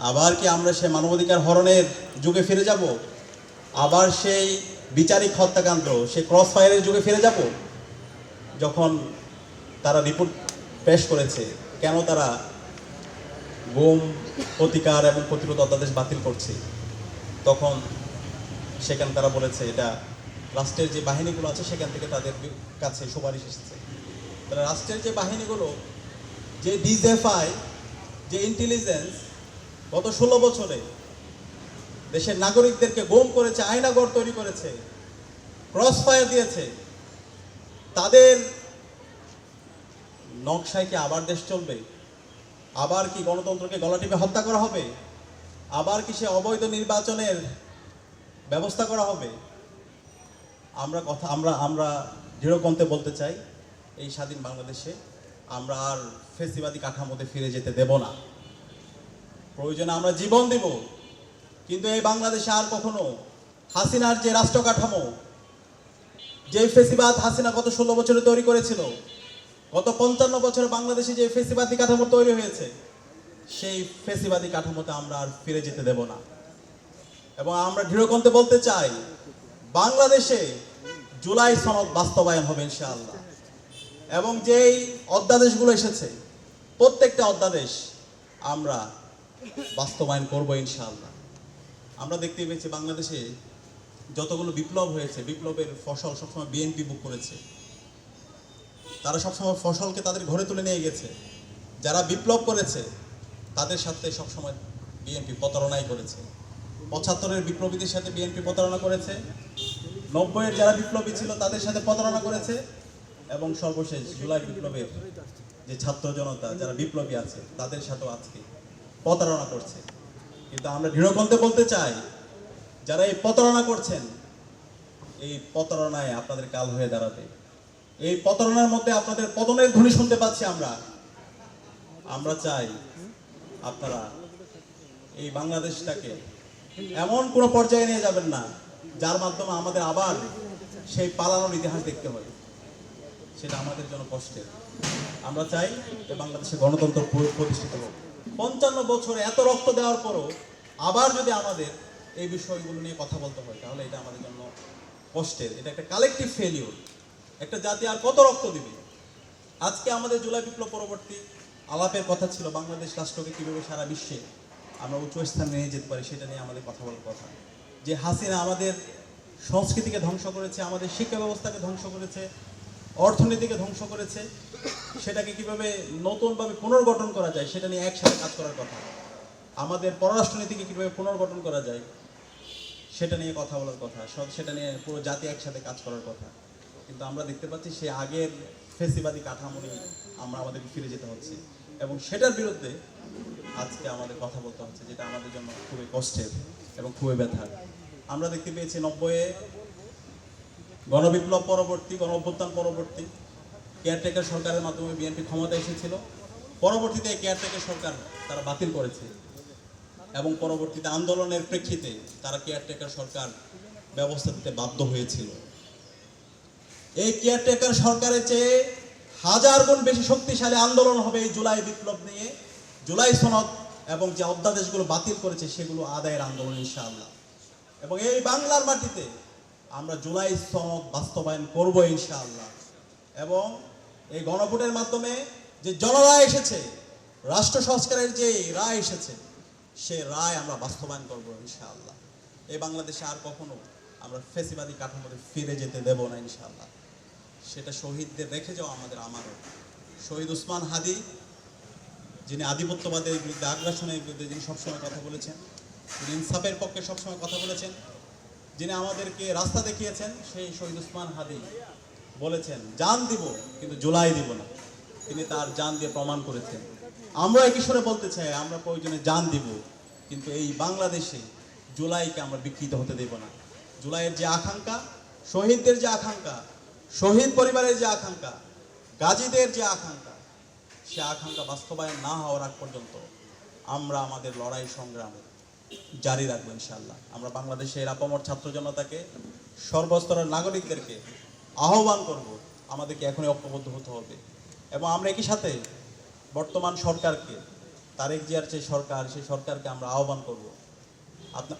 আবার কি আমরা সেই মানবাধিকার হরণের যুগে ফিরে যাব? আবার সেই বিচারিক হত্যাকাণ্ড, সেই ক্রস ফায়ারের যুগে ফিরে যাব? যখন তারা রিপোর্ট পেশ করেছে কেন তারা গুম, প্রতিকার এবং প্রতিরোধ অধ্যাদেশ বাতিল করছে, তখন সেখানে তারা বলেছে এটা রাষ্ট্রের যে বাহিনীগুলো আছে সেখান থেকে তাদের কাছে সুপারিশ এসেছে। তারা রাষ্ট্রের যে বাহিনীগুলো, যে ডিজেফআই, যে ইন্টেলিজেন্স গত 16 বছরে দেশের নাগরিকদেরকে গুম করেছে, আয়নাঘর তৈরি করেছে, ক্রস ফায়ার দিয়েছে, তাদের নকশায় কি আবার দেশ চলবে? আবার কি গণতন্ত্রকে গলা টিপে হত্যা করা হবে? আবার কি সে অবৈধ নির্বাচনের ব্যবস্থা করা হবে? আমরা দৃঢ়কণ্ঠে বলতে চাই, এই স্বাধীন বাংলাদেশে আমরা আর ফেসিবাদী কাঠামোতে ফিরে যেতে দেব না। প্রয়োজনে আমরা জীবন দেব, কিন্তু এই বাংলাদেশে আর কখনো হাসিনার যে রাষ্ট্র কাঠামো, যে ফেসিবাদ হাসিনা গত 16 বছরে তৈরি করেছিল, গত 55 বছরে বাংলাদেশে যে ফেসিবাদী কাঠামো তৈরি হয়েছে, সেই ফেসিবাদী কাঠামোতে আমরা আর ফিরে যেতে দেব না। এবং আমরা দৃঢ়কণ্ঠে বলতে চাই, বাংলাদেশে জুলাই সনদ বাস্তবায়ন হবে ইনশাআল্লাহ। এবং যেই অধ্যাদেশগুলো এসেছে, প্রত্যেকটা অধ্যাদেশ আমরা বাস্তবায়ন করব ইনশাআল্লাহ। আমরা দেখতে পেয়েছি বাংলাদেশে যতগুলো বিপ্লব হয়েছে, বিপ্লবের ফসল সবসময় বিএনপি বুক করেছে। তারা সবসময় ফসলকে তাদের ঘরে তুলে নিয়ে গেছে। যারা বিপ্লব করেছে তাদের সাথে সবসময় বিএনপি প্রতারণাই করেছে। 75-এর বিপ্লবীদের সাথে বিএনপি প্রতারণা করেছে, 90-এর যারা বিপ্লবী ছিল তাদের সাথে প্রতারণা করেছে, এবং সর্বশেষ জুলাই বিপ্লবের যে ছাত্র জনতা যারা বিপ্লবী আছে তাদের সাথেও আজকে প্রতারণা করছে। কিন্তু আমরা দৃঢ়কণ্ঠে বলতে চাই, যারা এই প্রতারণা করছেন, এই প্রতারণায় আপনাদের কাল হয়ে দাঁড়াবে। এই প্রতারণার মধ্যে আপনাদের পতনের ধ্বনি শুনতে পাচ্ছি আমরা চাই আপনারা এই বাংলাদেশটাকে এমন কোনো পর্যায়ে নিয়ে যাবেন না যার মাধ্যমে আমাদের আবার সেই পালানোর ইতিহাস দেখতে হয়। সেটা আমাদের জন্য কষ্টের। আমরা চাই যে বাংলাদেশে গণতন্ত্র প্রতিষ্ঠিত হোক। 55 বছরে এত রক্ত দেওয়ার পরও আবার যদি আমাদের এই বিষয়গুলো নিয়ে কথা বলতে হয়, তাহলে এটা আমাদের জন্য কষ্টের। এটা একটা কালেকটিভ ফেলিওর। একটা জাতি আর কত রক্ত দিবে? আজকে আমাদের জুলাই বিপ্লব পরবর্তী আলাপের কথা ছিল বাংলাদেশ রাষ্ট্রকে কীভাবে সারা বিশ্বে আমরা উচ্চ স্থানে নিয়ে যেতে পারি, সেটা নিয়ে আমাদের কথা বলার কথা। যে হাসিনা আমাদের সংস্কৃতিকে ধ্বংস করেছে, আমাদের শিক্ষা ব্যবস্থাকে ধ্বংস করেছে, অর্থনীতিকে ধ্বংস করেছে, সেটাকে কিভাবে নতুনভাবে পুনর্গঠন করা যায় সেটা নিয়ে একসাথে কাজ করার কথা। আমাদের পররাষ্ট্রনীতিকে কীভাবে পুনর্গঠন করা যায় সেটা নিয়ে কথা বলার কথা, সেটা নিয়ে পুরো জাতি একসাথে কাজ করার কথা। কিন্তু আমরা দেখতে পাচ্ছি সে আগের ফেসিবাদী কাঠামো নিয়ে আমাদেরকে ফিরে যেতে হচ্ছে, এবং সেটার বিরুদ্ধে আজকে আমাদের কথা বলতে হচ্ছে, যেটা আমাদের জন্য খুবই কষ্টের এবং খুবই ব্যথার। আমরা দেখতে পেয়েছি 90-এ গণবিপ্লব পরবর্তী, গণ অভ্যুত্থান পরবর্তী কেয়ারটেকার সরকারের মাধ্যমে বিএনপি ক্ষমতা এসেছিল। পরবর্তীতে কেয়ারটেকার সরকার তারা বাতিল করেছে, এবং পরবর্তীতে আন্দোলনের প্রেক্ষিতে তারা কেয়ারটেকার সরকার ব্যবস্থা দিতে বাধ্য হয়েছিল। এই কেয়ারটেকার সরকারের চেয়ে 1000 গুণ বেশি শক্তিশালী আন্দোলন হবে এই জুলাই বিপ্লব নিয়ে, জুলাই সনদ এবং যে অধ্যাদেশগুলো বাতিল করেছে সেগুলো আদায়ের আন্দোলন ইনশাআল্লাহ। এবং এই বাংলার মাটিতে আমরা জুলাই সনদ বাস্তবায়ন করব ইনশাআল্লাহ। এবং এই গণভোটের মাধ্যমে যে জনরায় এসেছে, রাষ্ট্র সংস্কারের যে রায় এসেছে, সে রায় আমরা বাস্তবায়ন করব ইনশাআল্লাহ। এই বাংলাদেশে আর কখনো আমরা ফেসিবাদী কাঠামোতে ফিরে যেতে দেব না ইনশাআল্লাহ। সেটা শহীদদের রেখে যাওয়া আমারও। শহীদ উসমান হাদি, যিনি আধিপত্যবাদের বিরুদ্ধে, আগ্রাসনের বিরুদ্ধে যিনি সবসময় কথা বলেছেন, যিনি ইনসাফের পক্ষে সবসময় কথা বলেছেন, যিনি আমাদেরকে রাস্তা দেখিয়েছেন, সেই শহীদ উসমান হাদি বলেছেন, জান দিব কিন্তু জুলাই দিব না। তিনি তার জান দিয়ে প্রমাণ করেছেন। আমরা একই সুরে বলতে চাই, আমরা প্রয়োজনে জান দিব, কিন্তু এই বাংলাদেশে জুলাইকে আমরা বিকৃত হতে দেব না। জুলাইয়ের যে আকাঙ্ক্ষা, শহীদদের যে আকাঙ্ক্ষা, শহীদ পরিবারের যে আকাঙ্ক্ষা, গাজীদের যে আকাঙ্ক্ষা, সে আকাঙ্ক্ষা বাস্তবায়ন না হওয়ার আগ পর্যন্ত আমরা আমাদের লড়াই সংগ্রাম জারি রাখবো ইনশাআল্লাহ। আমরা বাংলাদেশের আপামর ছাত্র জনতাকে, সর্বস্তরের নাগরিকদেরকে আহ্বান করব, আমাদেরকে এখনই ঐক্যবদ্ধ হতে হবে। এবং আমরা একই সাথে বর্তমান সরকারকে তারেক জিয়ার যে সরকার, সেই সরকারকে আমরা আহ্বান করব আপনার